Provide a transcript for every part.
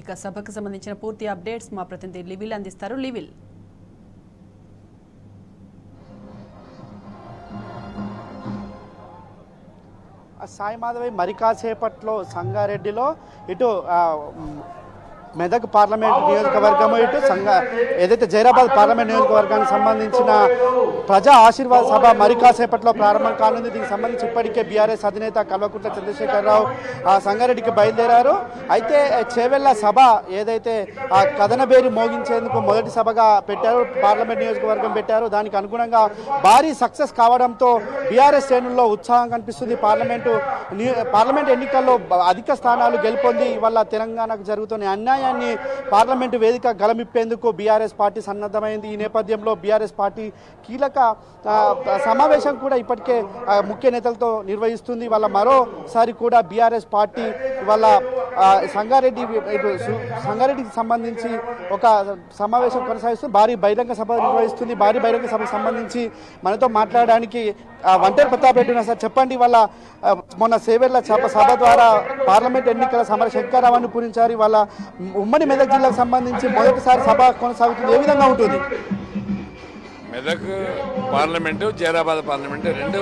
ఇక సభకు సంబంధించిన పూర్తి అప్డేట్స్ మా ప్రతినిధి లివిల్ అందిస్తారు. లివిల్. సాయి మాధవి మరి కాసేపట్లో సంగారెడ్డిలో ఇటు మెదక్ పార్లమెంట్ నియోజకవర్గం ఇటు ఏదైతే జైరాబాద్ పార్లమెంట్ నియోజకవర్గానికి సంబంధించిన ప్రజా ఆశీర్వాద సభ మరి కాసేపట్లో ప్రారంభం కానుంది. దీనికి సంబంధించి ఇప్పటికే బీఆర్ఎస్ అధినేత కల్వకుంట్ల చంద్రశేఖరరావు సంగారెడ్డికి బయలుదేరారు. అయితే చేవెళ్ల సభ ఏదైతే కథనబేరి మోగించేందుకు మొదటి సభగా పెట్టారు, పార్లమెంట్ నియోజకవర్గం పెట్టారు. దానికి అనుగుణంగా భారీ సక్సెస్ కావడంతో బీఆర్ఎస్ శ్రేణుల్లో ఉత్సాహం కనిపిస్తుంది. పార్లమెంట్ ఎన్నికల్లో అధిక స్థానాలు గెలుపొంది ఇవాళ తెలంగాణకు జరుగుతున్న అన్యాయాన్ని పార్లమెంటు వేదిక గలమిప్పేందుకు బీఆర్ఎస్ పార్టీ సన్నద్ధమైంది. ఈ నేపథ్యంలో బీఆర్ఎస్ పార్టీ కీలక సమావేశం కూడా ఇప్పటికే ముఖ్య నేతలతో నిర్వహిస్తుంది. ఇవాళ మరోసారి కూడా బీఆర్ఎస్ పార్టీ ఇవాళ సంగారెడ్డికి సంబంధించి ఒక సమావేశం కొనసాగిస్తూ భారీ బహిరంగ సభ నిర్వహిస్తుంది. భారీ బహిరంగ సభకు సంబంధించి మనతో మాట్లాడడానికి వంటేరు ప్రతాప్ రెడ్డి ఉన్నారు. సార్ చెప్పండి, ఇవాళ మొన్న సేవెళ్ల సభ ద్వారా పార్లమెంట్ ఎన్నికల సమర శంకరావాన్ని పూరించారు. ఇవాళ ఉమ్మడి మెదక్ జిల్లాకు సంబంధించి మొదటిసారి సభ కొనసాగుతుంది. ఏ విధంగా ఉంటుంది? మెదక్ పార్లమెంటు, జైరాబాద్ పార్లమెంటు రెండు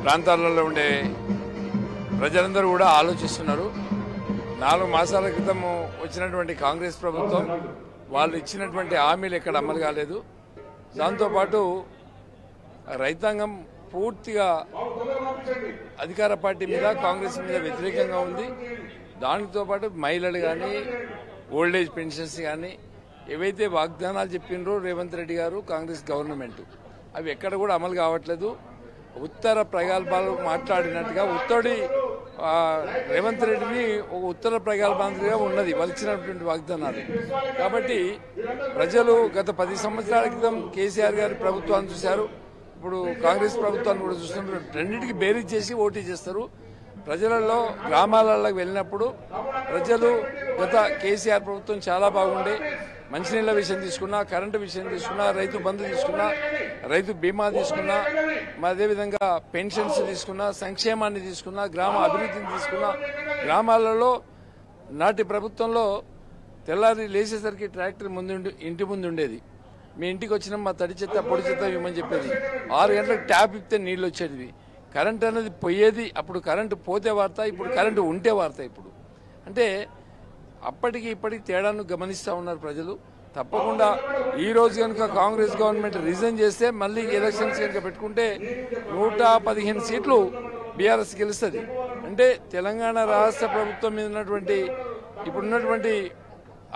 ప్రాంతాలలో ఉండే ప్రజలందరూ కూడా ఆలోచిస్తున్నారు. 4 మాసాల క్రితం వచ్చినటువంటి కాంగ్రెస్ ప్రభుత్వం వాళ్ళు ఇచ్చినటువంటి హామీలు ఎక్కడ అమలు కాలేదు. దాంతోపాటు రైతాంగం పూర్తిగా అధికార పార్టీ మీద, కాంగ్రెస్ మీద వ్యతిరేకంగా ఉంది. దానితో పాటు మహిళలు కానీ, ఓల్డేజ్ పెన్షన్స్ కానీ ఏవైతే వాగ్దానాలు చెప్పినరో రేవంత్ రెడ్డి గారు, కాంగ్రెస్ గవర్నమెంట్, అవి ఎక్కడ కూడా అమలు కావట్లేదు. ఉత్తర ప్రగల్భాలు మాట్లాడినట్టుగా రేవంత్ రెడ్డిని ఒక ఉత్తర ప్రగల్భాంతిగా ఉన్నది వాళ్ళు ఇచ్చినటువంటి వాగ్దానాలు. కాబట్టి ప్రజలు గత 10 సంవత్సరాల క్రితం కేసీఆర్ గారి ప్రభుత్వాన్ని చూశారు, ఇప్పుడు కాంగ్రెస్ ప్రభుత్వాన్ని కూడా చూస్తున్నారు. రెండింటికి బేరీజ్ చేసి ఓటీ చేస్తారు. ప్రజలలో గ్రామాలకు వెళ్ళినప్పుడు ప్రజలు గత కేసీఆర్ ప్రభుత్వం చాలా బాగుండే, మంచినీళ్ళ విషయం తీసుకున్నా, కరెంటు విషయం తీసుకున్నా, రైతు బంధు తీసుకున్నా, రైతు బీమా తీసుకున్నా, అదేవిధంగా పెన్షన్స్ తీసుకున్నా, సంక్షేమాన్ని తీసుకున్నా, గ్రామ అభివృద్ధిని తీసుకున్నా, గ్రామాలలో నాటి ప్రభుత్వంలో తెల్లారి లేచేసరికి ట్రాక్టర్ ఇంటి ముందు ఉండేది. మీ ఇంటికి వచ్చిన మా తడి చెత్త పొడి చెత్త ఇవ్వమని చెప్పేది. 6 గంటలకు ట్యాప్ ఇస్తే నీళ్ళు వచ్చేది. కరెంట్ అనేది పోయేది. అప్పుడు కరెంటు పోతే వార్త, ఇప్పుడు కరెంటు ఉంటే వార్త. ఇప్పుడు అంటే అప్పటికి ఇప్పటికి తేడాను గమనిస్తూ ఉన్నారు ప్రజలు. తప్పకుండా ఈ రోజు కనుక కాంగ్రెస్ గవర్నమెంట్ రిజైన్ చేస్తే మళ్ళీ ఎలక్షన్స్ కనుక పెట్టుకుంటే 115 సీట్లు బీఆర్ఎస్ గెలుస్తుంది. అంటే తెలంగాణ రాష్ట్ర ప్రభుత్వం మీద ఇప్పుడున్నటువంటి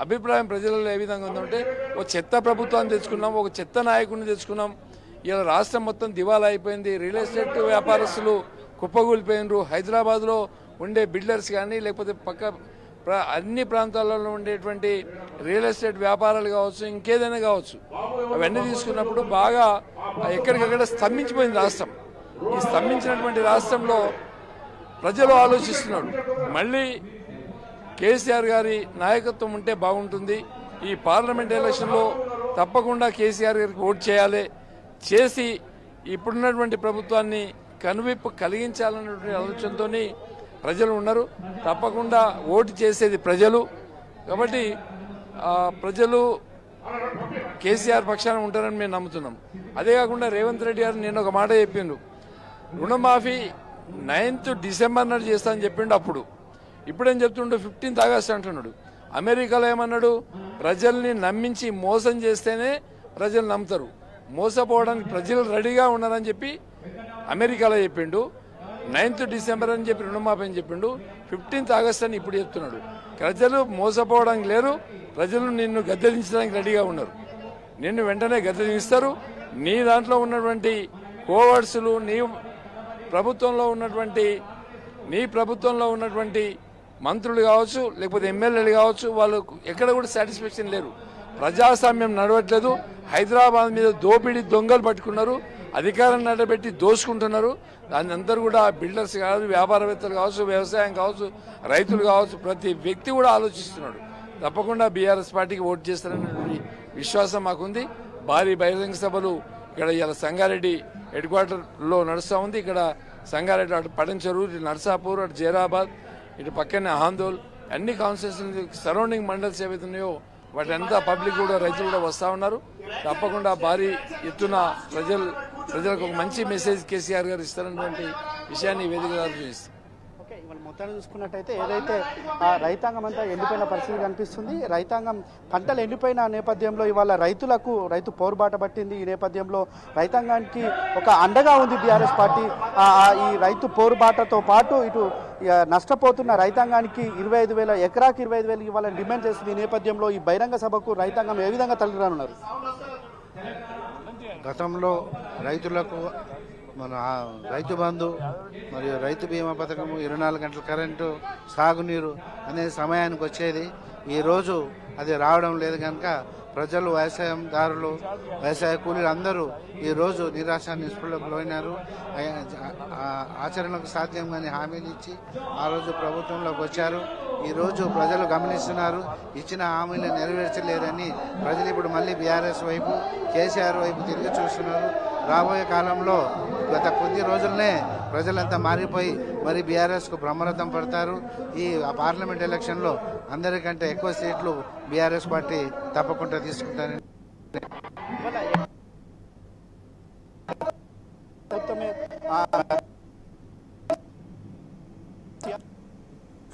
అభిప్రాయం ప్రజలలో ఏ విధంగా ఉందంటే, ఒక చెత్త ప్రభుత్వాన్ని తెచ్చుకున్నాం, ఒక చెత్త నాయకుడిని తెచ్చుకున్నాం. ఇలా రాష్ట్రం మొత్తం దివాలా అయిపోయింది. రియల్ ఎస్టేట్ వ్యాపారస్తులు కుప్పగూలిపోయినరు. హైదరాబాద్లో ఉండే బిల్డర్స్ కానీ, లేకపోతే అన్ని ప్రాంతాలలో ఉండేటువంటి రియల్ ఎస్టేట్ వ్యాపారాలు కావచ్చు, ఇంకేదైనా కావచ్చు, అవన్నీ తీసుకున్నప్పుడు బాగా ఎక్కడికక్కడ స్తంభించిపోయింది రాష్ట్రం. ఈ స్తంభించినటువంటి రాష్ట్రంలో ప్రజలు ఆలోచిస్తున్నారు, మళ్ళీ కేసీఆర్ గారి నాయకత్వం ఉంటే బాగుంటుంది. ఈ పార్లమెంట్ ఎలక్షన్లో తప్పకుండా కేసీఆర్ గారికి ఓటు చేసి ఇప్పుడున్నటువంటి ప్రభుత్వాన్ని కనువిప్పు కలిగించాలన్నటువంటి ఆలోచనతో ప్రజలు ఉన్నారు. తప్పకుండా ఓటు చేసేది ప్రజలు. కాబట్టి ప్రజలు కేసీఆర్ పక్షాన ఉంటారని మేము నమ్ముతున్నాం. అదే కాకుండా రేవంత్ రెడ్డి గారు నేను ఒక మాట చెప్పిండు, రుణమాఫీ 9th డిసెంబర్ నాడు చేస్తా అని చెప్పిండు. ఇప్పుడేం చెప్తుండో 15th ఆగస్టు అంటున్నాడు. అమెరికాలో ఏమన్నాడు, ప్రజల్ని నమ్మించి మోసం చేస్తేనే ప్రజలు నమ్ముతారు, మోసపోవడానికి ప్రజలు రెడీగా ఉన్నారని చెప్పి అమెరికాలో చెప్పిండు. 9th డిసెంబర్ అని చెప్పి రుణమాఫీ అని చెప్పిండు. 15th ఆగస్టు అని ఇప్పుడు చెప్తున్నాడు. ప్రజలు మోసపోవడానికి లేరు, ప్రజలు నిన్ను గద్దెదించడానికి రెడీగా ఉన్నారు. నిన్ను వెంటనే గద్దెదిస్తారు. నీ దాంట్లో ఉన్నటువంటి కోవర్డ్స్లు, నీ ప్రభుత్వంలో ఉన్నటువంటి మంత్రులు కావచ్చు, లేకపోతే ఎమ్మెల్యేలు కావచ్చు, వాళ్ళు ఎక్కడ కూడా సాటిస్ఫాక్షన్ లేరు. ప్రజాస్వామ్యం నడవట్లేదు. హైదరాబాద్ మీద దోపిడీ దొంగలు పట్టుకున్నారు, అధికారం నడబెట్టి దోసుకుంటున్నారు. దాని అందరూ కూడా బిల్డర్స్ కావచ్చు, వ్యాపారవేత్తలు కావచ్చు, వ్యవసాయం కావచ్చు, రైతులు కావచ్చు, ప్రతి వ్యక్తి కూడా ఆలోచిస్తున్నాడు. తప్పకుండా బీఆర్ఎస్ పార్టీకి ఓటు చేస్తారనే విశ్వాసం మాకుంది. భారీ బహిరంగ సభలు ఇక్కడ ఇలా సంగారెడ్డి హెడ్ క్వార్టర్లో నడుస్తూ ఉంది. ఇక్కడ సంగారెడ్డి అటు పడంచెరు, ఇటు నర్సాపూర్, అటు జైరాబాద్, ఇటు పక్కనే ఆందోళ్, అన్ని కాన్స్టిట్యూషన్ సరౌండింగ్ మండల్స్ ఏవైతే ఉన్నాయో వాటంతా పబ్లిక్ కూడా రైతులు కూడా వస్తూ ఉన్నారు. తప్పకుండా భారీ ఎత్తున ప్రజలకు ఒక మంచి మెసేజ్ కేసీఆర్ గారు ఇస్తారన్నటువంటి విషయాన్ని ఈ వేదిక ద్వారా చూపిస్తారు. ఓకే, ఇవాళ మొత్తాన్ని చూసుకున్నట్టయితే ఏదైతే రైతాంగం అంతా ఎండిపోయిన పరిస్థితి కనిపిస్తుంది. రైతాంగం పంటలు ఎండిపోయిన నేపథ్యంలో ఇవాళ రైతు పోరుబాట పట్టింది. ఈ నేపథ్యంలో రైతాంగానికి ఒక అండగా ఉంది బీఆర్ఎస్ పార్టీ. ఈ రైతు పోరుబాటతో పాటు ఇటు నష్టపోతున్న రైతాంగానికి 25,000 ఎకరాకి 25,000 ఇవ్వాలని డిమాండ్ చేస్తుంది. ఈ నేపథ్యంలో ఈ బహిరంగ సభకు రైతాంగం ఏ విధంగా తరలిరానున్నారు? గతంలో రైతులకు మన రైతు బంధు మరియు రైతు బీమా పథకము 24 గంటల కరెంటు సాగునీరు అనేది సమయానికి వచ్చేది. ఈరోజు అది రావడం లేదు కనుక ప్రజలు వ్యవసాయదారులు వ్యవసాయ కూలీలు అందరూ ఈరోజు నిరాశ నిస్పృహలకు లోయినారు. ఆచరణకు సాధ్యం కానీ హామీలు ఇచ్చి ఆ రోజు ప్రభుత్వంలోకి వచ్చారు. ఈరోజు ప్రజలు గమనిస్తున్నారు, ఇచ్చిన హామీలు నెరవేర్చలేరని ప్రజలు ఇప్పుడు మళ్ళీ బీఆర్ఎస్ వైపు కేసీఆర్ వైపు తిరిగి చూస్తున్నారు. రాబోయే కాలంలో గత కొద్ది రోజులనే ప్రజలంతా మారిపోయి మరి బీఆర్ఎస్కు బ్రహ్మరథం పడతారు. ఈ పార్లమెంట్ ఎలక్షన్లో అందరికంటే ఎక్కువ సీట్లు బీఆర్ఎస్ పార్టీ తప్పకుండా తీసుకుంటారని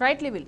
రైట్ లివిల్